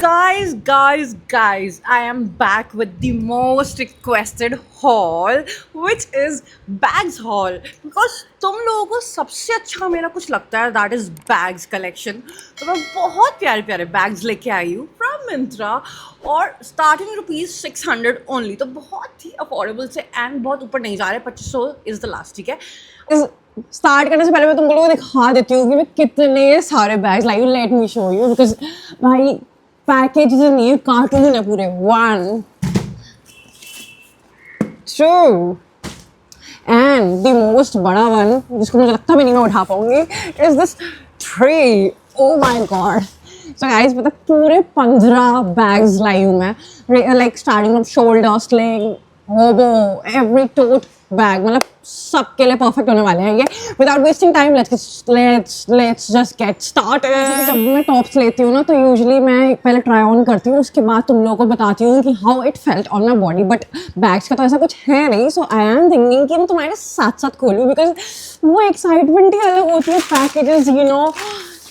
Guys, I am back with the most requested haul, which is bags haul. Because तुम लोगों को सबसे अच्छा मेरा कुछ लगता है, that is bags collection. तो मैं बहुत प्यारे प्यारे bags लेके आई हूँ from Myntra और starting ₹600 only. तो बहुत ही affordable से and बहुत ऊपर नहीं जा रहे. 2500 is the last, ठीक है. स्टार्ट करने से पहले मैं तुम लोगों को दिखा देती हूँ कि मैं कितने सारे बैग्स लाई हूँ. Let me show you because भाई पैकेज नहीं, कार्टून है पूरे. 1 2 एंड द मोस्ट बड़ा वन जिसको मुझे लगता भी नहीं मैं उठा पाऊंगी is this 3. Oh my God. So guys मतलब पूरे 15 बैग्स लाई हूँ मैं. Like starting from shoulder, sling, होबो, एवरी टोट बैग. मतलब सबके लिए परफेक्ट होने वाले हैं ये. Without wasting time let's just get started. जब मैं टॉप्स लेती हूँ ना तो यूजुअली मैं पहले ट्राई ऑन करती हूँ, उसके बाद तुम लोगों को बताती हूँ कि how it felt on my body. But bags का तो ऐसा कुछ है नहीं. सो आई एम थिंकिंग कि मैं तुम्हारे साथ साथ खोलूँ बिकॉज वो एक्साइटमेंट ही अलग होती है. पैकेजेस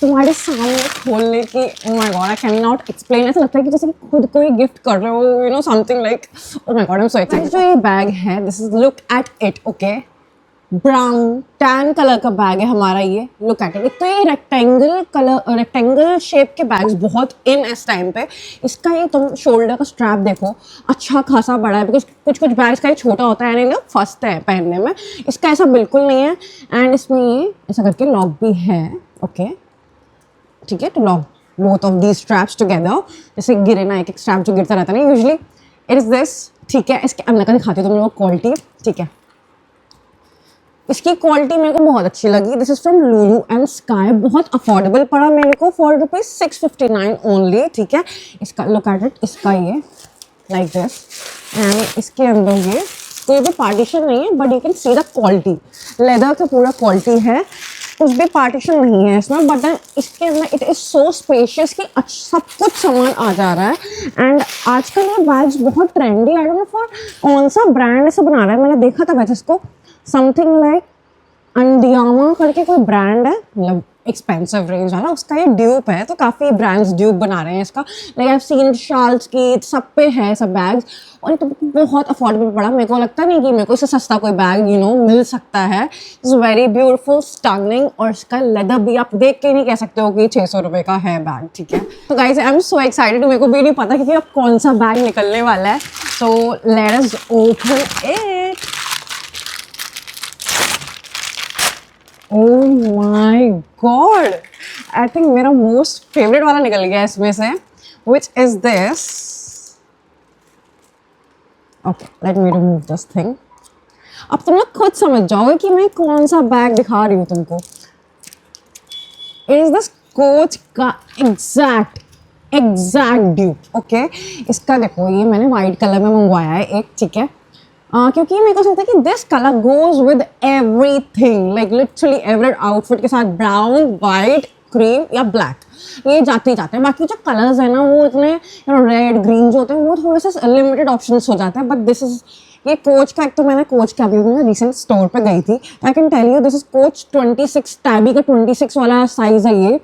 तुम्हारे सामने खोलने की. ओह my God, I can not explain. ऐसा लगता है कि जैसे कि खुद को ही गिफ्ट कर रहे हो, something like oh my God, I am so excited. जो ये बैग है, this is, look at it. Okay, brown tan colour का बैग है हमारा ये. Look at it. एक तो ये रेक्टेंगल शेप के बैग्स बहुत इन इस टाइम पे. इसका ये तुम शोल्डर का स्ट्रैप देखो, अच्छा खासा बड़ा है बिकॉज कुछ बैग्स का ये छोटा होता है, यानी फंसते हैं पहनने में. इसका ऐसा बिल्कुल नहीं है. एंड इसमें ये ऐसा करके लॉक भी है. ओके ठीक है, to lock both of these straps together. जैसे गिरे ना एक स्ट्रैप जो गिरता रहता है ना यूजुअली, इट इज दिस. ठीक है, इसके अंदर का दिखाती हूँ तुम लोगों को क्वालिटी. ठीक है, इसकी क्वालिटी मेरे को बहुत अच्छी लगी. This is from Lulu and sky. बहुत अफोर्डेबल पड़ा मेरे को फॉर ₹659 ओनली. ठीक है, इसका लुक एट इट. इसका ये लाइक दिस एंड इसके अंदर ये कोई भी पार्टीशन नहीं है, but you can see the quality. Leather का पूरा क्वालिटी है, कुछ भी पार्टीशन नहीं है इसमें. बट देन इसके अंदर इट इज़ सो स्पेशियस कि सब कुछ सामान आ जा रहा है. एंड आजकल ये बैग्स बहुत trendy. I don't know for कौन सा ब्रांड ऐसा बना रहा है. मैंने देखा था वैसे इसको समथिंग लाइक अंडियामा करके कोई ब्रांड है, मतलब एक्सपेंसिव रेंज वाला. उसका ये ड्यूप है, तो काफ़ी ब्रांड्स ड्यूप बना रहे हैं इसका. Like I have seen shawls की, सब पे है सब बैग्स. और ये तो बहुत अफोर्डेबल पड़ा. मेरे को लगता नहीं कि मेरे को इससे सस्ता कोई बैग मिल सकता है. It's very beautiful, stunning. और इसका लेदर भी आप देख के नहीं कह सकते हो कि 600 रुपये का है बैग. ठीक है, तो guys I am so excited. मेरे को भी नहीं पता कि अब कौन सा बैग निकलने वाला है. So let us open it. Oh my God, I think मेरा मोस्ट फेवरेट वाला निकल गया इसमें से, which is this. Okay, let me remove this thing. अब तुम लोग खुद समझ जाओगे कि मैं कौन सा बैग दिखा रही हूँ तुमको. इट इज दिस कोच का एग्जैक्ट ड्यूप. ओके, इसका देखो, ये मैंने वाइट कलर में मंगवाया है एक. ठीक है, क्योंकि मेरे को लगता है कि this colour goes with everything, like literally every outfit के साथ. ब्राउन, वाइट, क्रीम या ब्लैक ये जाते हैं. बाकी जो कलर्स है ना वो इतने रेड, ग्रीन जो होते हैं वो थोड़े से लिमिटेड ऑप्शंस हो जाते हैं. बट दिस इज ये कोच का. एक तो मैंने कोच का अभी रिसेंट स्टोर पे गई थी. I can tell you this is Coach 26 Tabby का 26 वाला साइज है ये.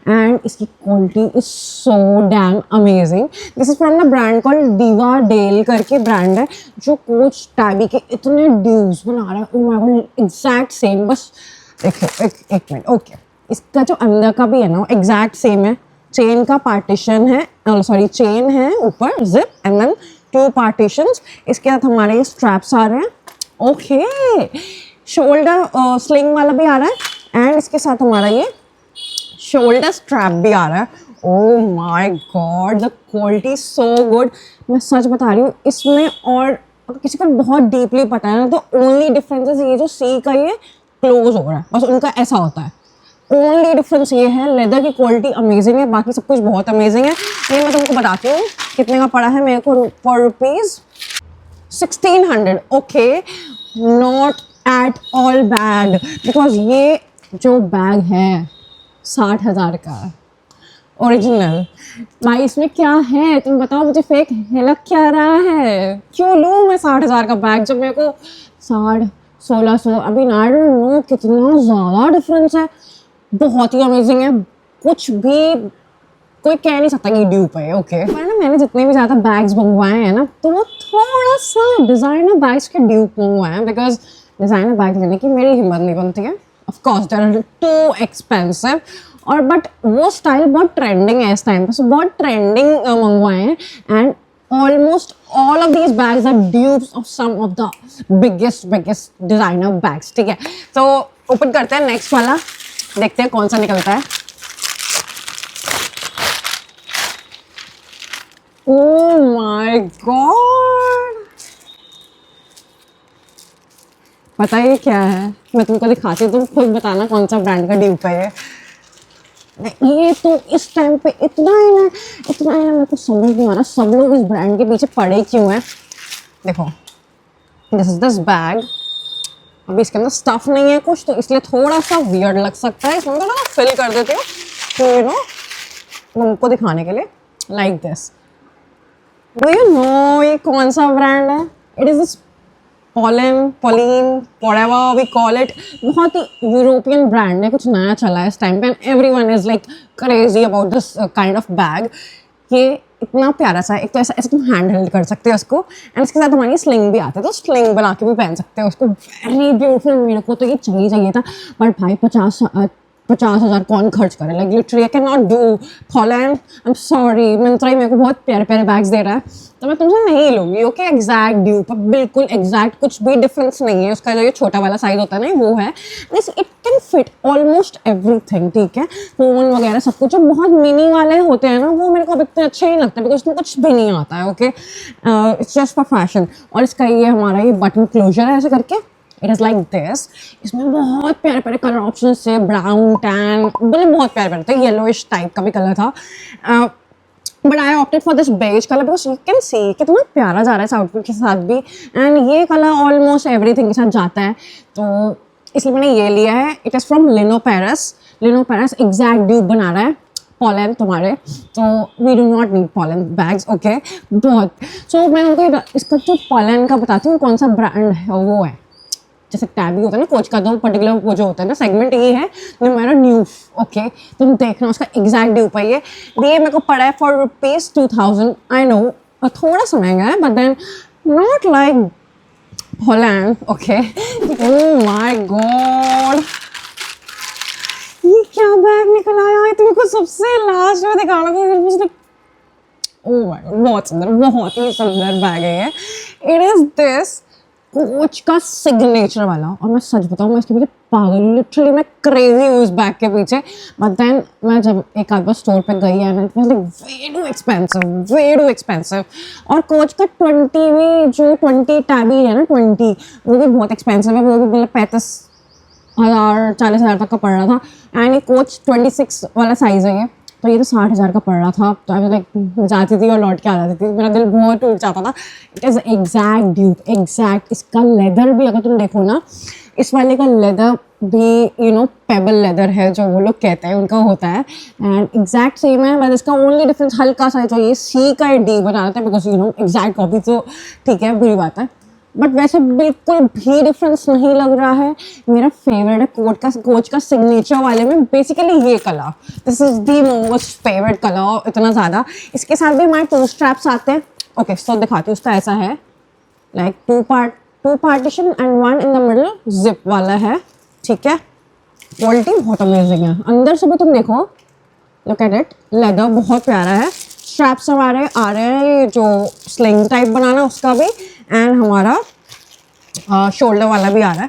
एंड इसकी quality is so damn amazing. This is from the brand called Diva Dale करके ब्रांड है, जो कोच टैबी के इतने ड्यूज बना रहा है. Oh my God, exact same. बस देखो एक मिनट. ओके, इसका जो अंदर का भी है ना एग्जैक्ट सेम है. चेन का पार्टीशन है, सॉरी चेन है ऊपर, जिप, एंड देन 2 पार्टीशंस. इसके साथ हमारे ये स्ट्रैप्स आ रहे हैं. ओके, शोल्डर स्लिंग वाला भी आ रहा है. एंड इसके साथ हमारा ये शोल्डर स्ट्रैप भी आ रहा है. ओह my God, the quality so good. मैं सच बता रही हूँ इसमें. और अगर किसी को बहुत डीपली पता है ना तो ओनली डिफरेंस ये जो सी का ये क्लोज हो रहा है, बस उनका ऐसा होता है. ओनली डिफरेंस ये है. लेदर की क्वालिटी अमेजिंग है, बाकी सब कुछ बहुत अमेजिंग है. ये मैं तुमको बताती हूँ कितने का पड़ा है मेरे को. For ₹1600. Okay, not at all bad, because ये जो बैग है 60,000 का ओरिजिनल. भाई इसमें क्या है तुम बताओ मुझे. फेक लग क्या रहा है? क्यों लूँ मैं 60,000 का बैग जब मेरे को 1600? अभी आई डोंट नो कितना ज़्यादा डिफरेंस है. बहुत ही अमेजिंग है. कुछ भी कोई कह नहीं सकता कि ड्यूप है, ओके। पर ना मैंने जितने भी ज़्यादा बैग्स मंगवाए हैं ना, तो वो थोड़ा सा डिज़ाइनर बैग्स के ड्यूप मंगवाए हैं, बिकॉज डिज़ाइनर बैग लेने की मेरी हिम्मत नहीं बनती है। Of course they are too expensive, और बट वो स्टाइल बहुत ट्रेंडिंग है इस टाइम पे, सो बहुत ट्रेंडिंग मंगवाए हैं। And almost all of these bags are dupes of some of the biggest designer bags, ठीक है। तो ओपन करते हैं नेक्स्ट वाला, देखते हैं कौन सा निकलता है। Oh my god, पता ही क्या है, मैं तुमको दिखाती हूँ, तुम खुद बताना कौन सा ब्रांड का ड्यूप है ये। तो इस टाइम पे इतना है ना, मेरे को समझ नहीं आ रहा सब लोग इस ब्रांड के पीछे पड़े क्यों हैं। देखो, दिस इज दिस बैग। अभी इसके अंदर स्टफ नहीं है कुछ, तो इसलिए थोड़ा सा वियर्ड लग सकता है। इसमें थोड़ा फिल कर देते हो तो यू नो तुमको दिखाने के लिए, like this. Do you know ये कौन सा ब्रांड है? It is this Pauline, whatever we call it, बहुत ही यूरोपियन ब्रांड है, कुछ नया चला है इस टाइम पे, and everyone is like crazy about this kind of bag. ये इतना प्यारा सा है, एक तो ऐसे तुम हैंड हेल्ड कर सकते हो उसको, एंड इसके साथ हमारी स्लिंग भी आती है, तो स्लिंग बना के भी पहन सकते हो उसको। Very beautiful. मेरे को तो ये चाहिए था, बट भाई 50,000 कौन खर्च करे? Like literally I can not do. Holland, I am sorry, Myntra ही मेरे को बहुत प्यारे प्यारे बैग्स दे रहा है, तो मैं तुमसे नहीं लूँगी, ओके। एग्जैक्ट ड्यूप, बिल्कुल एग्जैक्ट, कुछ भी डिफरेंस नहीं है। उसका जो ये छोटा वाला साइज होता है ना, वो है, it can fit almost everything, ठीक है। फोन वगैरह सब कुछ। जो बहुत मिनी वाले होते हैं ना, वो मेरे को अब इतने अच्छे नहीं लगते, बिकॉज उसमें कुछ भी नहीं आता है, okay. It's just for fashion. और इसका ये हमारा ये बटन क्लोजर है ऐसे करके, इट इज़ लाइक दिस। इसमें बहुत प्यारे प्यारे कलर ऑप्शन थे, ब्राउन, टैन, मतलब बहुत प्यारे प्यारे थे। येलोइश टाइप का भी कलर था, but I opted for this beige colour, because you can see कितना प्यारा जा रहा है इस आउटफिट के साथ भी, एंड ये कलर ऑलमोस्ट एवरीथिंग के साथ जाता है, तो इसलिए मैंने ये लिया है। It is from Lino Perros exact dupe बना रहा है पॉलन तुम्हारे, तो we do not need pollen bags, okay. बहुत सो मैं उनको इसका जो पॉलन का बताती हूँ कौन सा ब्रांड है, वो है जैसे टैबी होता है ना कोच का, तो पर्टिकुलर वो जो होता है ना सेगमेंट, ये है मेरा न्यूफ, ओके। तुम देखना उसका एग्जैक्ट ड्यूप है ये मेरे को पड़ा है फॉर ₹2000। आई नो थोड़ा सा महंगा है, but then not like Holland, okay. Oh my God, ये क्या बैग निकल आया है? तुमको सबसे लास्ट में दिखाना था। ओह माय गॉड, बहुत ही सुंदर बैग है ये। इट इज दिस कोच का सिग्नेचर वाला, और मैं सच बताऊँ मैं इसके पीछे पागल हूँ, लिटरली मैं क्रेजी हूँ इस बैग के पीछे। बट देन मैं जब एक आध बार स्टोर पे गई है, it was like way to expensive. और कोच का 20 भी, जो 20 टैबी है ना 20, वो भी बहुत एक्सपेंसिव है, वो भी मतलब 35,000 40,000 तक का पड़ रहा था। एंड ये कोच 26 वाला साइज़ है ये, तो ये तो 60,000 का पड़ रहा था। तो आई लाइक जाती थी और लौट के आ जाती थी, मेरा दिल बहुत टूट जाता था। It is exact dupe, exact. इसका लेदर भी अगर तुम देखो ना, इस वाले का लेदर भी यू नो पेबल लेदर है, जो वो लोग कहते हैं उनका होता है, एंड एग्जैक्ट सेम है। बट इसका ओनली डिफरेंस हल्का सा है, तो ये सी का डी बना देता है, because you know exact copy, तो ठीक है बुरी बात है, बट वैसे बिल्कुल भी डिफरेंस नहीं लग रहा है। मेरा फेवरेट है कोच का सिग्नेचर वाले में बेसिकली ये colour, this is the most favourite colour, इतना ज़्यादा। इसके साथ भी हमारे 2 स्ट्रैप्स आते हैं, ओके। सो दिखाती हूँ, उसका ऐसा है like 2 partition and 1 in the middle, zip वाला है, ठीक है। क्वालिटी बहुत अमेजिंग है, अंदर से भी तुम देखो, लुक एट इट, लेदर बहुत प्यारा है। स्ट्रैप्स हमारे आ रहे हैं जो स्लिंग टाइप बनाना उसका भी, एंड हमारा शोल्डर वाला भी आ रहा है।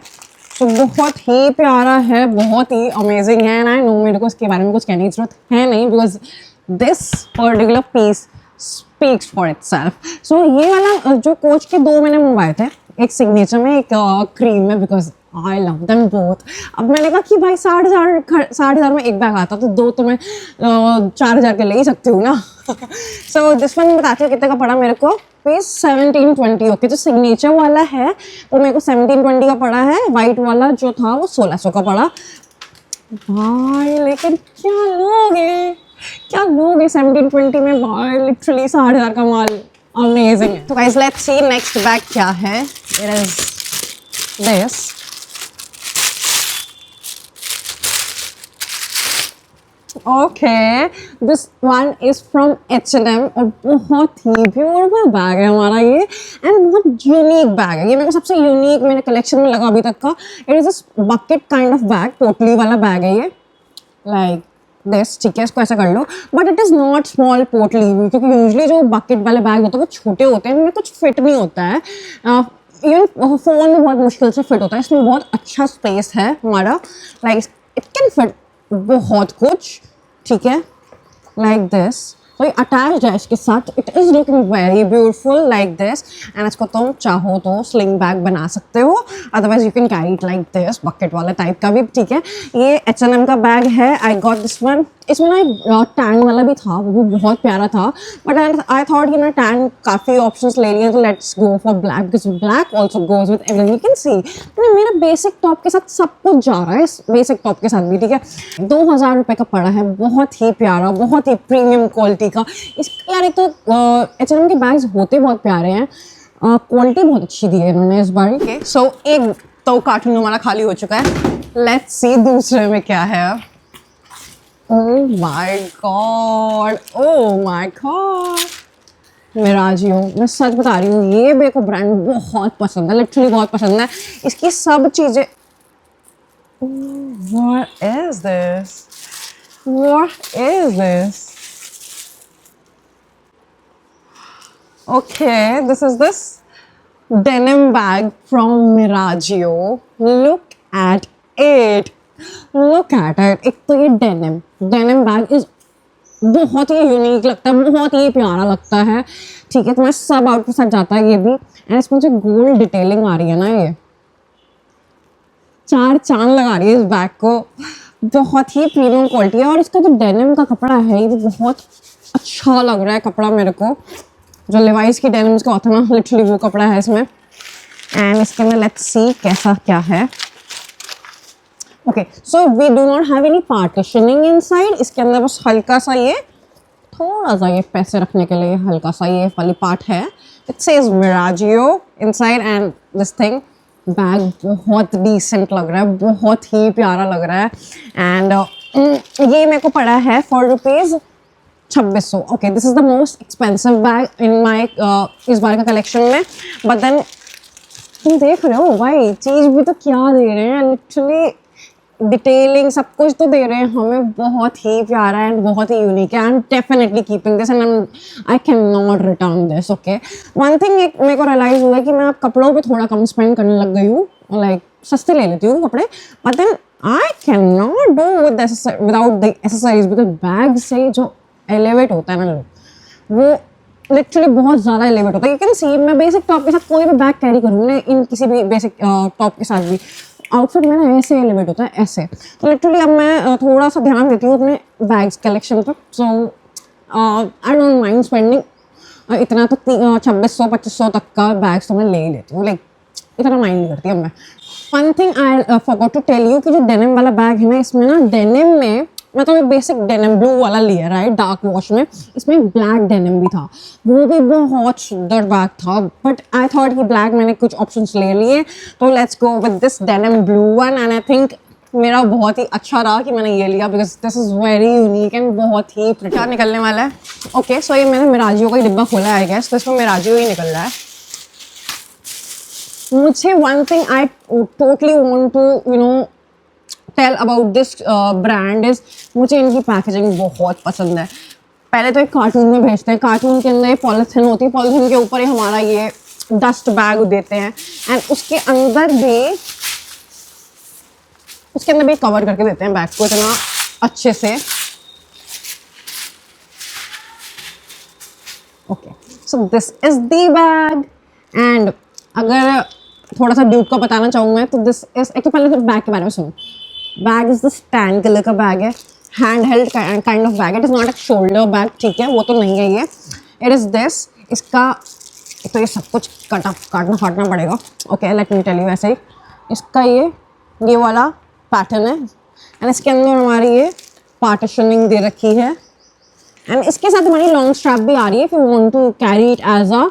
तो बहुत ही प्यारा है, बहुत ही अमेजिंग है। एंड आई नो मेरे को इसके बारे में कुछ कहने की जरूरत है नहीं, because this particular piece speaks for itself. So ये वाला जो कोच के 2 मैंने मंगवाए थे, एक सिग्नेचर में, एक क्रीम में, because I love them both. अब मैंने कहा कि भाई 60,000 में एक बैग आता, तो 2 तो मैं 4,000 के ले ही सकती हूँ ना। सो दिस वन बताती हूँ कितने का पड़ा मेरे को। 1720, ओके। जो सिग्नेचर वाला है वो मेरे को 1720 का पड़ा है, वाइट वाला जो था वो 1600 का पड़ा। भाई लेकिन क्या लोगे 1720 में भाई, लिटरली 60,000 का माल, अमेजिंग है। तो guys let's see next bag क्या है। It is this Okay, this one is from H&M और बहुत ही ब्यूटीफुल बैग है हमारा ये एंड बहुत यूनिक बैग है ये मेरे को सबसे यूनिक मेरे कलेक्शन में लगा अभी तक का. It is this bucket kind of bag पोटली वाला बैग है ये लाइक दिस ठीक है इसको ऐसा कर लो but it is not small पोटली क्योंकि यूजली जो बकेट वाले बैग होते हैं वो छोटे होते हैं इनमें कुछ फिट नहीं होता है इवन फ़ोन में बहुत मुश्किल से फिट होता है इसमें बहुत अच्छा स्पेस है हमारा लाइक इट कैन फिट बहुत कुछ ठीक है लाइक दिस तो ये अटैच है इसके साथ it is looking very beautiful like this and इसको तुम चाहो तो स्लिंग बैग बना सकते हो otherwise you can carry it like this bucket वाला टाइप का भी ठीक है ये H&M का बैग है आई गॉट दिस वन इसमें ना टैन वाला भी था वो भी बहुत प्यारा था बट आई थॉट कि मैं टैन काफ़ी ऑप्शंस ले लिए तो let's go for black because black also goes with everything you can सी मेरा बेसिक टॉप के साथ सब कुछ जा रहा है इस बेसिक टॉप के साथ भी ठीक है 2000 रुपये का पड़ा है बहुत ही प्यारा बहुत ही प्रीमियम क्वालिटी का इस यार एक तो H&M के बैग्स होते बहुत प्यारे हैं क्वालिटी बहुत अच्छी दी है इन्होंने इस बार के सो एक तो कार्टून हमारा खाली हो चुका है लेट्स सी दूसरे में क्या है Oh my god! Oh my god! मिराजियो मैं सच बता रही हूँ ये मेरे को ब्रांड बहुत पसंद है लिटरली बहुत पसंद है इसकी सब चीज़ें What is this? What is this? Okay, this is this denim bag from Miragio. Look at it. Look at it. एक तो ये denim bag is बहुत ही यूनिक लगता है बहुत ही प्यारा लगता है ठीक है तुम्हारे सब आउट के साथ जाता है ये भी एंड इसमें जो गोल्ड डिटेलिंग आ रही है ना ये 4 चांद लगा रही है इस बैग को बहुत ही प्रीमियम क्वालिटी है और इसका जो डेनिम का कपड़ा है ये बहुत अच्छा लग रहा है कपड़ा मेरे को जो लिवाइस की डेनिम्स का होता है ना लिटरली वो कपड़ा है इसमें एंड इसके अंदर लेट्स सी कैसा क्या है okay so we do not have any partitioning inside इसके अंदर बस हल्का सा ये थोड़ा सा ये पैसे रखने के लिए हल्का सा ये वाली पार्ट है it says Miraggio inside and this thing bag बहुत डिसेंट लग रहा है बहुत ही प्यारा लग रहा है एंड ये मेरे को पड़ा है ₹2600 okay this is the most expensive bag in my इस बार का कलेक्शन में बट देन तुम देख रहे हो भाई चीज़ भी तो क्या दे रहे हैं लिटरली डिटेलिंग सब कुछ तो दे रहे हैं हमें बहुत ही प्यारा एंड बहुत ही यूनिक है and definitely keeping this and I can not return this okay one thing एक मेरे को रियलाइज हुआ है कि मैं अब कपड़ों पे थोड़ा कम स्पेंड करने लग गई हूँ लाइक सस्ते ले लेती हूँ कपड़े but then I can not do without the accessories because bag से जो एलिवेट होता है ना लोग वो लिटरली बहुत ज़्यादा एलिवेट होता है यू कैन सी मैं बेसिक टॉप के साथ कोई भी बैग कैरी करूँ ना इन किसी भी बेसिक टॉप के साथ भी आउटफिट में ना ऐसे एलिवेट होता है ऐसे तो लिटरली अब मैं थोड़ा सा ध्यान देती हूँ अपने बैग्स कलेक्शन पर सो आई डोंट माइंड स्पेंडिंग इतना तो 2600-2500 तक का बैग्स तो मैं ले ही लेती हूँ लाइक इतना माइंड नहीं करती अब मैं one thing I forgot to tell you कि जो डेनिम वाला बैग है ना इसमें ना डेनिम में मैं तो बेसिक डेनिम ब्लू वाला लिया राइट डार्क वॉश में इसमें ब्लैक डेनिम भी था वो भी बहुत सुंदर बैग था बट आई थॉट कि ब्लैक मैंने कुछ ऑप्शंस ले लिए तो let's go with this denim blue one and I think मेरा बहुत ही अच्छा रहा कि मैंने ये लिया because this is very unique and बहुत ही प्रिटी निकलने वाला है ओके सो ये मैंने मिराजियो का ही डिब्बा खोला है आई गेस तो इसमें मिराजियो ही निकल रहा है मुझे one thing I totally want to you know tell about this brand is मुझे इनकी पैकेजिंग बहुत पसंद है पहले तो एक कार्टून में भेजते हैं कार्टून के अंदर पॉलीथीन होती है पॉलीथीन के ऊपर ही हमारा ये डस्ट बैग देते हैं एंड उसके अंदर भी कवर करके देते हैं बैग को इतना अच्छे से okay so this is the bag and अगर थोड़ा सा ड्यूब का बताना चाहूँगा तो दिस इज एक तो पहले तो बैग के बारे में सुनो bag is the tan colour का बैग है hand held kind of bag it is not a shoulder bag ठीक है वो तो नहीं है ये इट इज़ दिस इसका तो ये सब कुछ काटना फाटना पड़ेगा okay let me tell you ऐसे ही इसका ये वाला पैटर्न है एंड इसके अंदर हमारी ये पार्टीशनिंग दे रखी है एंड इसके साथ हमारी लॉन्ग स्ट्रैप भी आ रही है if you want to carry it as a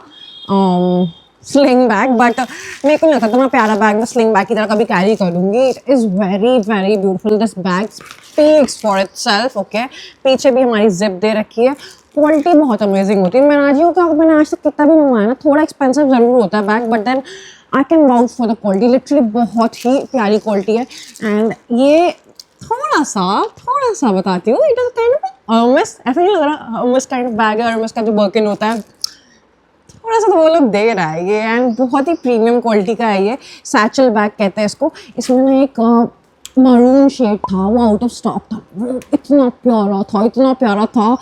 sling bag, but मेरे को नहीं लगता इतना प्यारा बैग मैं स्लिंग बैग की तरह कभी कैरी करूँगी. It is very very beautiful. This bag speaks for itself. Okay, पीछे भी हमारी जिप दे रखी है. क्वालिटी बहुत अमेजिंग होती है. मिराजियो का मैंने आज तक कितना भी मंगवाया ना, थोड़ा एक्सपेंसिव ज़रूर होता है bag, but then I can vouch for the quality. Literally बहुत ही प्यारी क्वालिटी है. एंड ये थोड़ा सा बताती हूँ, it is kind of Hermès. ऐसा नहीं लग रहा हर्मेस काइंड ऑफ बैग है. हर्मेस का जो बर्किन होता है थोड़ा सा तो वो लोग दे रहा है ये. एंड बहुत ही प्रीमियम क्वालिटी का है ये. सैचल बैग कहते हैं इसको. इसमें ना एक मरून शेड था, वो आउट ऑफ स्टॉक था. वो इतना प्यारा था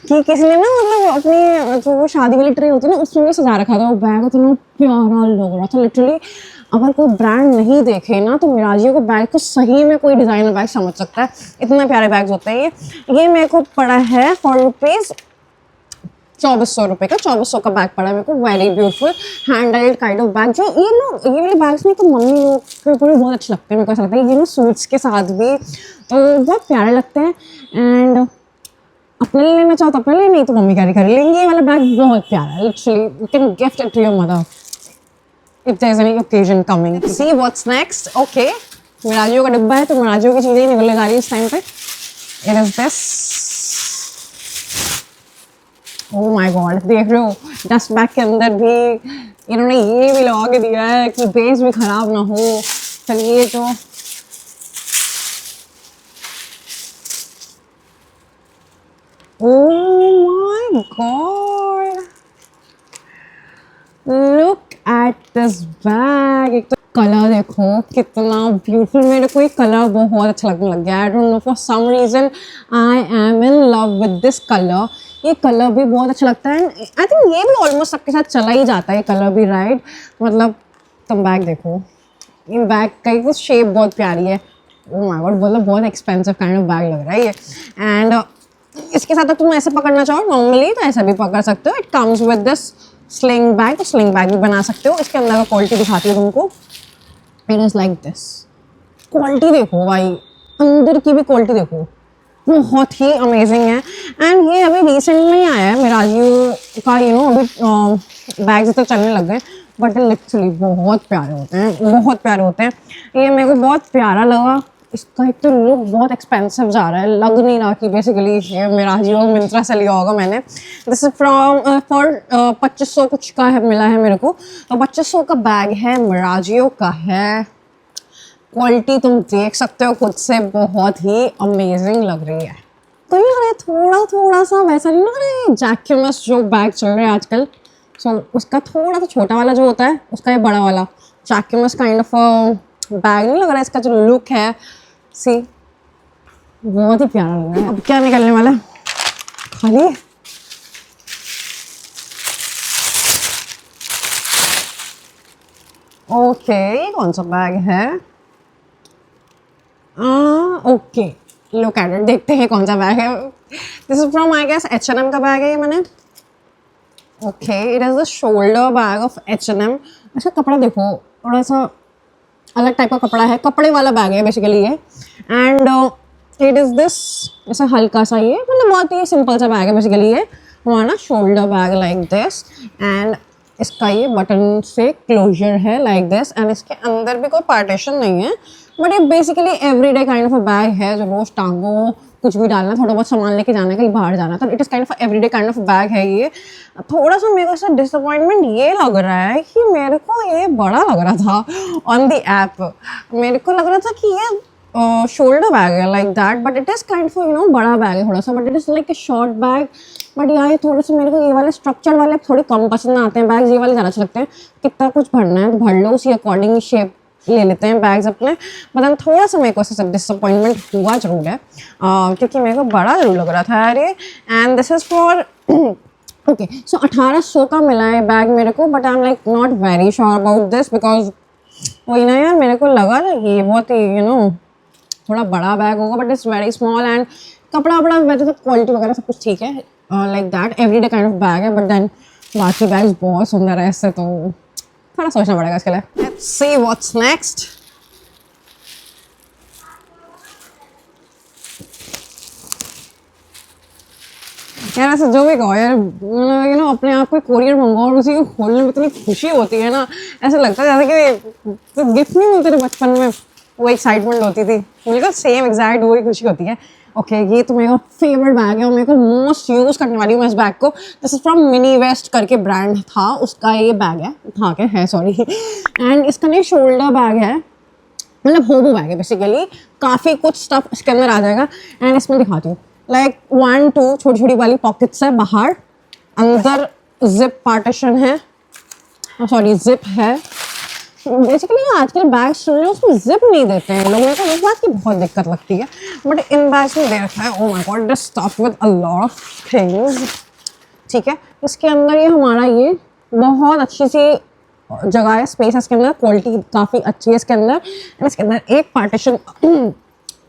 कि किसी ने ना मतलब अपनी जो वो शादी वाली ट्रे होती है ना उसमें भी सजा रखा था. वो बैग इतना प्यारा लग रहा था. लिटरली अगर कोई ब्रांड नहीं देखे ना तो मिराजियो के बैग को सही में कोई डिज़ाइनर बैग समझ सकता है. इतने प्यारे बैग्स होते हैं ये मेरे को पड़ा है फॉर रुपीज़ 2400 रुपये का. 2400 का बैग पड़ा है मेरे को. Very beautiful handled kind of bag. जो ये वाले बैग्स नहीं तो मम्मी लोग के ऊपर बहुत अच्छे लगते हैं. मेरे को ऐसा लगता है ये ना सूट्स के साथ भी तो बहुत प्यारे लगते हैं. एंड अपने लिए लेना चाहो तो अपने लिए, नहीं तो मम्मी कैरी कर लेंगे. ये वाला बैग बहुत प्यारा है. Literally you can gift it to your mother if there is any occasion coming. See what's next. Okay, मिराजियो का डिब्बा है तो मिराजियो की चीज़ें ही निकलने जा रही है इस टाइम पे. It is this. Oh my God, देख रहे हो डस्ट बैग के अंदर भी इन्होंने ये भी लगा के दिया है कि बेस भी खराब ना हो. चलिए जो Oh my God, look at this bag. एक तो कलर देखो कितना ब्यूटीफुल. मेरे को ये कलर बहुत अच्छा लगने लग गया. I don't know for some reason I am in love with this colour. ये कलर भी बहुत अच्छा लगता है. आई थिंक ये भी ऑलमोस्ट सबके साथ चला ही जाता है ये कलर भी, राइट. मतलब तुम बैग देखो, इन बैग का ये शेप बहुत प्यारी है. ओह माय गॉड, मतलब बहुत एक्सपेंसिव काइंड ऑफ बैग लग रहा है ये. एंड इसके साथ तुम ऐसे पकड़ना चाहो नॉर्मली तो ऐसा भी पकड़ सकते हो. It comes with this sling bag. तो स्लिंग बैग भी बना सकते हो. इसके अंदर का क्वालिटी दिखाती हूँ तुमको. It is like this. Quality देखो भाई, अंदर की भी क्वालिटी देखो, बहुत ही अमेजिंग है. एंड ये अभी रिसेंट में ही आया है मिराजियो का. अभी बैग्स तो चलने लग गए बट लिटरली बहुत प्यारे होते हैं, बहुत प्यारे होते हैं. ये मेरे को बहुत प्यारा लगा. इसका एक तो लुक बहुत एक्सपेंसिव जा रहा है. लग नहीं रहा कि बेसिकली ये मिराजियो मिंत्रा से लिया होगा मैंने. दिस इज फ्रॉम फॉर 2500 कुछ का है मिला है मेरे को. तो 2500 का बैग है, मिराजियो का है. क्वालिटी तुम देख सकते हो खुद से, बहुत ही अमेजिंग लग रही है. तो ये लग रहा है थोड़ा सा वैसा नहीं लग रहा है जैक्यूमस जो बैग चल रहे हैं आजकल. सो उसका थोड़ा सा छोटा वाला जो होता है उसका ये बड़ा वाला जैक्यूमस काइंड ऑफ बैग नहीं लग रहा है. इसका जो लुक है सी बहुत ही प्यारा लग रहा है. अब क्या निकलने वाला है खाली. ओके, कौन सा बैग है. Okay, look at it. देखते हैं कौन सा बैग है. This is from I guess H&M का बैग है ये. मैंने okay, it is the shoulder bag of H&M. अच्छा कपड़ा देखो, थोड़ा सा अलग टाइप का कपड़ा है, कपड़े वाला बैग है बेसिकली ये. एंड इट इज़ दिस, ऐसा हल्का सा ये मतलब बहुत ही सिंपल सा बैग है बेसिकली ये हमारा shoulder bag like this. And इसका ये बटन से क्लोजर है लाइक दिस. एंड इसके अंदर भी कोई पार्टीशन नहीं है बट ये basically everyday kind of a bag है जो रोज टांगो, कुछ भी डालना, थोड़ा बहुत सामान लेके जाना है, कहीं बाहर जाना, तो it is kind of everyday kind of bag है ये. थोड़ा सा मेरे को ऐसा डिसअपॉइंटमेंट ये लग रहा है कि मेरे को ये बड़ा लग रहा था ऑन द ऐप. मेरे को लग रहा था कि ये शोल्डर बैग है like that, but it is kind of बड़ा बैग है थोड़ा सा, but it is like a short bag. But यहाँ ये थोड़े से मेरे को ये वाले स्ट्रक्चर वाले थोड़े कम पसंद आते हैं बैग्स. ये वाले ज़्यादा अच्छे लगते हैं. कितना कुछ भरना है तो भर लो, उसी अकॉर्डिंग शेप ले लेते हैं बैग्स अपने. मतलब थोड़ा सा मेरे को ऐसा डिसअपॉइंटमेंट हुआ जरूर है क्योंकि मेरे को बड़ा जरूर लग रहा था यार ये. And this is for okay, so 1800 का मिला है बैग मेरे को. But I am like not very sure about this because वही ना यार, मेरे को लगा ना ये बहुत ही थोड़ा बड़ा बैग होगा but it's very small. And कपड़ा वपड़ा वैसे तो क्वालिटी वगैरह सब कुछ ठीक है like that, everyday kind of bag है. बट देन बाकी बैग्स बहुत सुंदर है इससे, तो थोड़ा सोचना पड़ेगा इसके लिए. Let's see what's next. यार ऐसा जो भी कहो यार, यू नो अपने आप को कोरियर मंगाओ और उसी को खोलने में इतनी खुशी होती है ना, ऐसा लगता है जैसे कि तो गिफ्ट नहीं मिलते थे बचपन में, वो एक्साइटमेंट होती थी, बिल्कुल सेम एग्जैक्ट वही खुशी होती है। ओके ये तो मेरा फेवरेट बैग है और मेरे को मोस्ट यूज़ करने वाली हूँ मैं इस बैग को। This is from Mini West करके ब्रांड था उसका, ये बैग है, था क्या है सॉरी। एंड इसका नहीं शोल्डर बैग है, मतलब होबो बैग है बेसिकली, काफ़ी कुछ स्टफ इसके अंदर आ जाएगा। एंड इसमें दिखाती हूँ, लाइक 1 2 छोटी छोटी वाली पॉकेट्स है बाहर, अंदर जिप पार्टीशन है, सॉरी जिप है। बेसिकली आजकल बैग जो है उसमें जिप नहीं देते हैं लोग, मेरे को इस बात की बहुत दिक्कत लगती है, बट इन बैग्स में दे रखा है। ओह my God, this stuff with a lot of things. ठीक है, इसके अंदर ये हमारा ये बहुत अच्छी सी जगह है, स्पेस है इसके अंदर, क्वालिटी काफ़ी अच्छी है इसके अंदर। एंड इसके अंदर एक पार्टीशन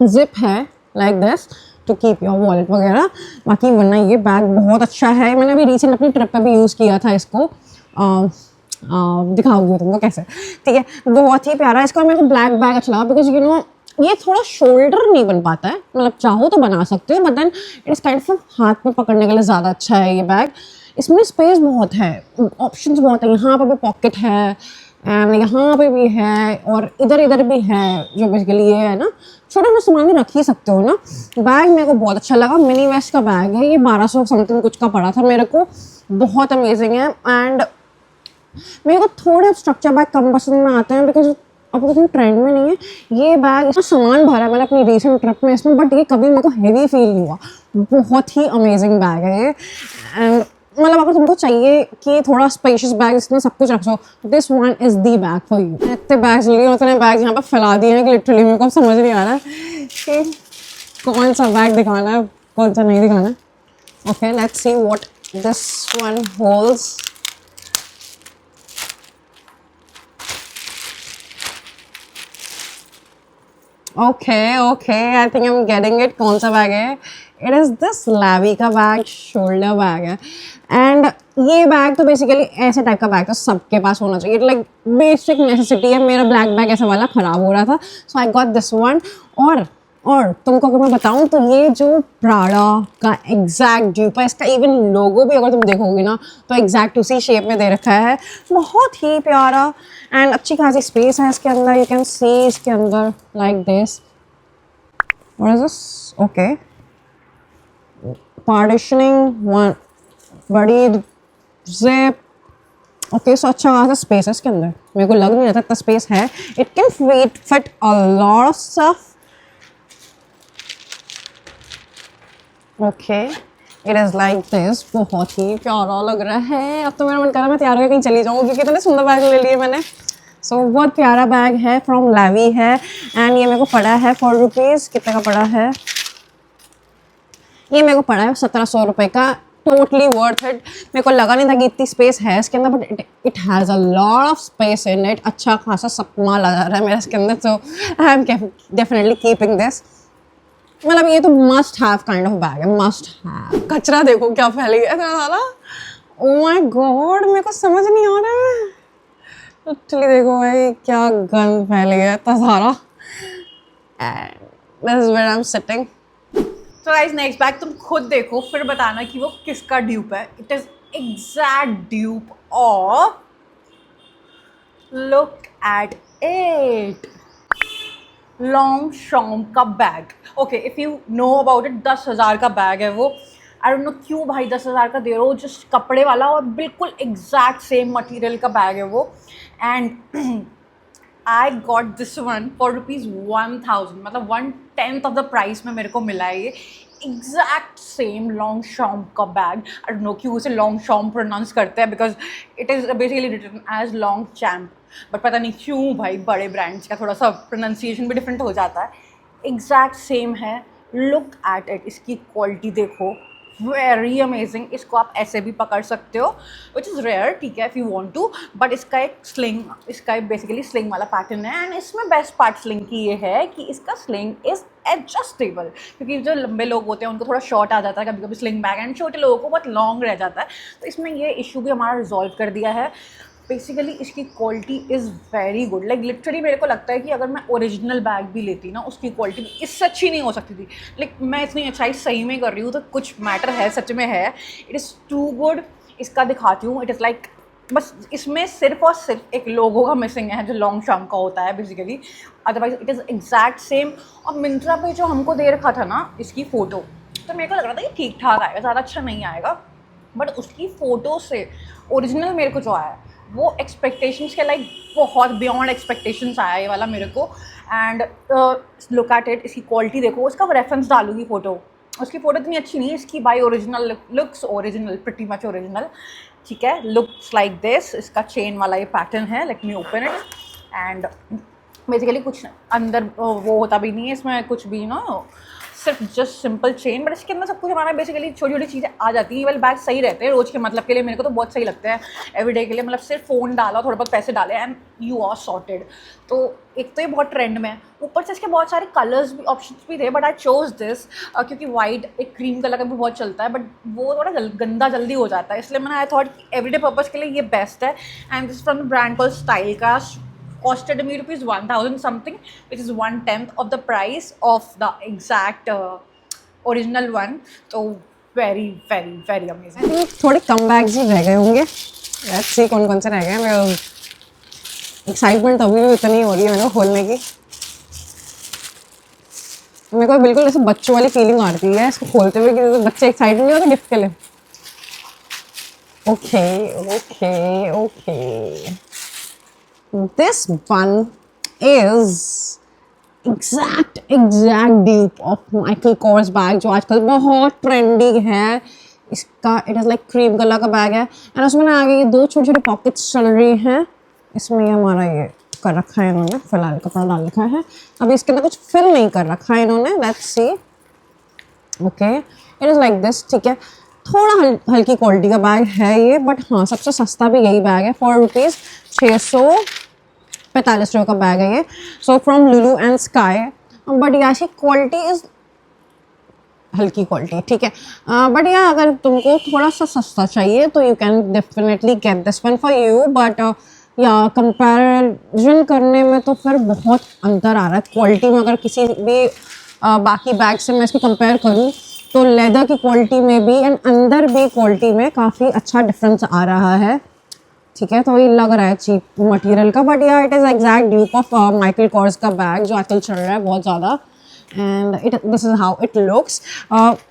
जिप है like this to keep your wallet वगैरह। बाकी वरना ये बैग बहुत अच्छा है, मैंने अभी रिसेंट अपनी ट्रिप पे भी यूज़ किया था इसको, दिखाऊंगी तुमको कैसे। ठीक है, बहुत ही प्यारा। इसका मेरे को ब्लैक बैग अच्छा लगा बिकॉज यू नो ये थोड़ा शोल्डर नहीं बन पाता है, मतलब चाहो तो बना सकते हो but then it is kind of हाथ में पकड़ने के लिए ज़्यादा अच्छा है ये बैग। इसमें स्पेस बहुत है, ऑप्शंस बहुत है, यहाँ पर भी पॉकेट है एंड यहाँ पे भी है और इधर इधर भी है, जो बेसिकली ये है ना छोटा मोटा सामान भी रख ही सकते हो ना। बैग मेरे को बहुत अच्छा लगा, मिनी वेस्ट का बैग है ये, 1200 समथिंग कुछ का पड़ा था मेरे को, बहुत अमेजिंग है। एंड मेरे को थोड़े स्ट्रक्चर बैग कम पसंद में आते हैं बिकॉज अब तो ट्रेंड में नहीं है ये बैग। इसमें सामान भरा है मैंने अपनी रिसेंट ट्रिप में इसमें, बट ये कभी मेरे को हैवी फील नहीं हुआ, बहुत ही अमेजिंग बैग है ये। एंड मतलब अगर तुमको चाहिए कि थोड़ा स्पेशियस बैग इसमें सब कुछ रख so, this one is the bag for you. इतने बैग्स लिए उतने बैग्स यहाँ पर फैला दिए हैं कि लिटरली मेरे को समझ नहीं आ रहा है कि कौन सा बैग दिखाना है कौन सा नहीं दिखाना है। Okay let's see what this one holds. Okay, I think I'm getting it। कौन सा बैग है? It is this Lavi का बैग, शोल्डर बैग है। एंड ये बैग तो बेसिकली ऐसे टाइप का बैग तो सबके पास होना चाहिए, लाइक बेसिक नेसेसिटी है। मेरा ब्लैक बैग ऐसा वाला ख़राब हो रहा था, सो आई गॉट दिस वन। और तुमको अगर मैं बताऊँ तो ये जो प्राडा का एग्जैक्ट ड्यूप है, इसका इवन लोगो भी अगर तुम देखोगे ना तो एग्जैक्ट उसी शेप में दे रखा है, बहुत ही प्यारा। एंड अच्छी खासी स्पेस है इसके अंदर, यू कैन सी इसके अंदर like this. What is this? Okay, partitioning one, बड़ी जिप। ओके सो अच्छा खासा स्पेस है इसके अंदर, मेरे को लग नहीं रहा था इतना स्पेस है। It can fit a lot of stuff. Okay it is like this, बहुत ही प्यारा लग रहा है। अब तो मेरा मन कर रहा है मैं तैयार होकर कहीं चली जाऊँ क्योंकि इतने सुंदर बैग ले लिए मैंने। सो बहुत प्यारा बैग है, फ्रॉम लावी है। एंड ये मेरे को पड़ा है ₹4, कितने का पड़ा है ये? मेरे को पड़ा है 1700 रुपये का, टोटली वर्थ इट। मेरे को लगा नहीं था कि इतनी स्पेस है इसके अंदर, but it has a lot of space in it. अच्छा खासा सब माल आ रहा है मेरा इसके अंदर, so I am definitely keeping this. मतलब ये तो must have kind of bag है, मस्ट हैव। कचरा देखो क्या फैल गया इतना सारा, ओह माय गॉड मेरे को समझ नहीं आ रहा है। एक्चुअली देखो भाई क्या गंद फैल गया इतना सारा। This is where I am sitting. तो गाइस नेक्स्ट बैग तुम खुद देखो फिर बताना कि वो किसका ड्यूप है। It is exact dupe of, look at it, Longchamp का bag. Okay if you know about it, 10,000 का बैग है वो। आई डोंट नो क्यों भाई 10,000 का दे रहे हो, जस्ट कपड़े वाला और बिल्कुल एग्जैक्ट सेम मटेरियल का बैग है वो। And I got this one for ₹1000, मतलब 1/10 ऑफ द प्राइस में मेरे को मिला है ये एग्जैक्ट सेम लॉन्गचॉम्प का बैग। आई डोंट नो क्यों उसे लॉन्गचॉम्प प्रोनाउंस करते हैं because it is basically written as Longchamp, but पता नहीं क्यों भाई बड़े ब्रांड्स का थोड़ा सा प्रोनाउंसिएशन भी डिफरेंट हो जाता है। एग्जैक्ट सेम है, लुक एट इट, इसकी क्वालिटी देखो, वेरी अमेजिंग। इसको आप ऐसे भी पकड़ सकते हो विच इज़ रेयर, ठीक है, if you want to, but इसका एक स्लिंग, इसका एक बेसिकली स्लिंग वाला पैटर्न है। एंड इसमें बेस्ट पार्ट स्लिंग की ये है कि इसका स्लिंग इज़ एडजस्टेबल, क्योंकि जो लंबे लोग होते हैं उनको थोड़ा शॉर्ट आ जाता है कभी कभी स्लिंग बैग, एंड छोटे लोगों को बहुत लॉन्ग रह जाता है। तो इसमें ये इशू भी हमारा रिजॉल्व कर दिया है। बेसिकली इसकी quality is very good, like literally मेरे को लगता है कि अगर मैं ओरिजिनल बैग भी लेती ना उसकी क्वालिटी इससे अच्छी नहीं हो सकती थी। लाइक मैं इतनी अच्छाई सही में कर रही हूँ तो कुछ मैटर है, सच में है। It is too good. इसका दिखाती हूँ। इट इज़ लाइक बस इसमें सिर्फ और सिर्फ एक लोगो का मिसिंग है जो लॉन्ग शाम का होता है basically, otherwise it is exact same. और मिंत्रा पे जो हमको दे रखा था ना इसकी फ़ोटो, तो मेरे को लग रहा था कि ठीक ठाक आएगा, ज़्यादा अच्छा नहीं आएगा, बट उसकी फ़ोटो से ओरिजिनल मेरे को जो आया है वो एक्सपेक्टेशंस के लाइक बहुत बियॉन्ड एक्सपेक्टेशंस आया ये वाला मेरे को। एंड लुक एट इट, इसकी क्वालिटी देखो। उसका रेफरेंस डालूंगी फ़ोटो, उसकी फ़ोटो इतनी अच्छी नहीं है, इसकी by original looks original, pretty much original, ठीक है। Looks like this. इसका चेन वाला ये पैटर्न है। Let me open it. And basically कुछ अंदर वो होता भी नहीं है इसमें कुछ भी ना, सिर्फ जस्ट सिंपल चेन, बट इसके अंदर सब कुछ हमारा बेसिकली छोटी छोटी चीज़ें आ जाती हैं। ये वाले बैग सही रहते हैं रोज़ के मतलब के लिए, मेरे को तो बहुत सही लगते हैं एवरीडे के लिए। मतलब सिर्फ फ़ोन डाला, थोड़ा बहुत पैसे डाले एंड यू आर सॉर्टेड। तो एक तो ये बहुत ट्रेंड में है, ऊपर से इसके बहुत सारे कलर्स भी ऑप्शंस भी थे, बट आई चोज दिस क्योंकि वाइट एक क्रीम कलर का भी बहुत चलता है, बट वो थोड़ा गंदा जल्दी हो जाता है, इसलिए मैंने आई थॉट एवरीडे पर्पज़ के लिए ये बेस्ट है। And this from the brand called style का, costed me rupees 1000 something, which is 1/10 of the price of the exact original one. So very very very amazing. I think थोड़े कम bags ही रह गए होंगे। Let's see कौन कौन से रह गए। मेरा एक्साइटमेंट अभी भी इतनी हो रही है मेरे को खोलने की। मेरे को बिल्कुल ऐसे बच्चों वाली फीलिंग आ रही है इसको खोलते हुए कि तो बच्चे एक्साइटेड नहीं होते गिफ्ट के लिए। Okay okay okay, this one is exact dupe of Michael Kors bag जो आजकल बहुत ट्रेंडी है। इसका it is like cream colour का बैग है एंड उसमें ना आगे ये दो छोटे छोटे पॉकेट्स चल रही हैं। इसमें ये हमारा ये कर रखा है इन्होंने, फिलहाल कपड़ा डाल रखा है। अभी इसके अंदर कुछ फिल नहीं कर रखा है इन्होंने। Let's see. Okay, it is like this, ठीक है। थोड़ा हल्की क्वालिटी का बैग है ये, बट हाँ सबसे सस्ता भी यही बैग है। 4 रुपीज़ 645 रुपये का बैग है ये। So from Lulu and sky, but याशी क्वालिटी इज़ हल्की क्वालिटी, ठीक है। बट या अगर तुमको थोड़ा सा सस्ता चाहिए तो you can definitely get this one for you, but या कंपैरिजन करने में तो फिर बहुत अंतर आ रहा है क्वालिटी में। अगर किसी भी बाकी बैग से मैं इसको कंपेयर करूँ तो लेदर की क्वालिटी में भी एंड अंदर भी क्वालिटी में काफ़ी अच्छा डिफरेंस आ रहा है, ठीक है। तो ये लग रहा है चीप मटेरियल का, but yeah it is exact dupe of Michael Kors का बैग जो आजकल चल रहा है बहुत ज़्यादा। And this is how it looks.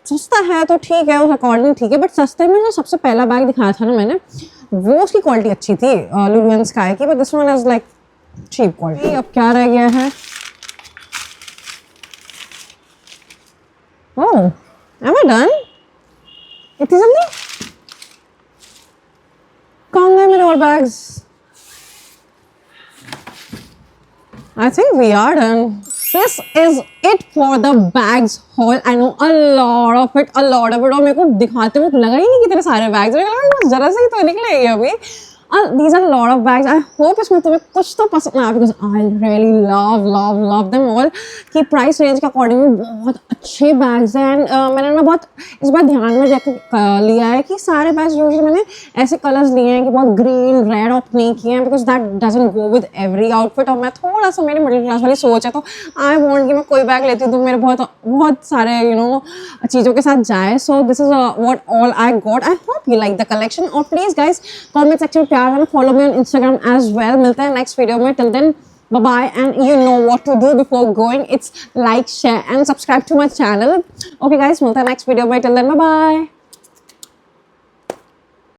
सस्ता है तो ठीक है, उस अकॉर्डिंग ठीक है, बट सस्ते में जो सबसे पहला बैग दिखाया था ना मैंने, वो उसकी क्वालिटी अच्छी थी लुलू एंड स्काई की, but this one is like cheap quality. अब क्या रह गया है? ओह, am I done? इतनी जल्दी? कहाँ गए मेरे और bags? I think we are done. This is it for the bags haul. I know a lot of it. और मेरे को दिखाते हुए लगा ही नहीं कि तेरे सारे बैग्स, जरा से ही तो निकले ये अभी। These are a lot of bags. I hope इसमें तुम्हें कुछ तो पसंद आया, because I really love them all. कि प्राइस रेंज के अकॉर्डिंग बहुत अच्छे बैग्स हैं। मैंने ना बहुत इस बार ध्यान में रख लिया है कि सारे बैग्स यूजुअली मैंने ऐसे कलर्स लिए हैं कि बहुत ग्रीन रेड ऑप्ट नहीं किए हैं, because that doesn't go with every outfit. और मैं थोड़ा सा मेरी मिडिल क्लास वाली सोच है, तो आई वॉन्ट कि मैं कोई बैग लेती हूँ तो मेरे बहुत सारे चीज़ों के साथ जाए। So this is what all I got. I hope you like the collection. और प्लीज़ गाइज कॉमेंट सेक्शन में प्यार follow me on Instagram as well. मिलते हैं नेक्स्ट वीडियो में। Till then bye bye, and you know what to do before going. It's like, share and subscribe to my channel. Okay guys, मिलते हैं next video में। Till then, bye bye.